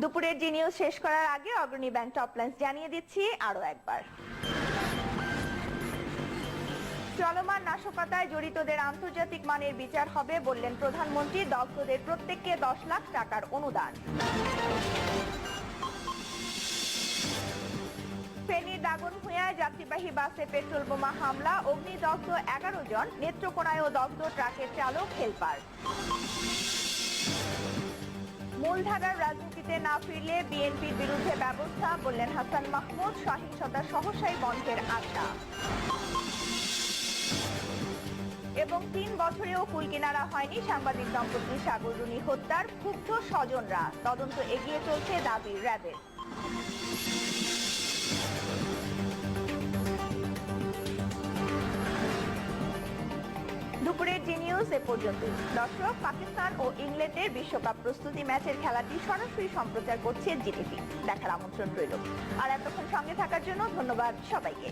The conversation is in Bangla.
দুপুরের জি নিউজ শেষ করার আগে অগ্রণী ব্যাংক টপ লাইন্স জানিয়ে দিচ্ছি আরো একবার। চলমান নাশকতায় জড়িতদের আন্তর্জাতিক মানের বিচার হবে বললেন প্রধানমন্ত্রী। দগ্ধদের প্রত্যেককে 10 লাখ টাকার অনুদান। ফেনীর দাগনভূঞায় যাত্রীবাহী বাসে পেট্রোল বোমা হামলা, অগ্নিদগ্ধ 11 জন, নেত্রকোনায়ও দগ্ধ ট্রাকের চালক হেলপার। মূলধারার রাজনীতিতে না ফিরলে বিএনপির বিরুদ্ধে ব্যবস্থা বললেন হাসান মাহমুদ। সহিংসতা সহসাই বন্ধের আশা। এবং 3 বছরেও কুল কিনারা হয়নি সাংবাদিক দম্পতি সাগর রুনি হত্যার, ক্ষুব্ধ স্বজনরা। তদন্ত এগিয়ে চলছে দাবি র্যাবের। দুপুরের জি নিউজ এ পর্যন্ত। দর্শক, পাকিস্তান ও ইংল্যান্ডের বিশ্বকাপ প্রস্তুতি ম্যাচের খেলাটি সরাসরি সম্প্রচার করছে জিটিভি। দেখার আমন্ত্রণ রইল। আর এতক্ষণ সঙ্গে থাকার জন্য ধন্যবাদ সবাইকে।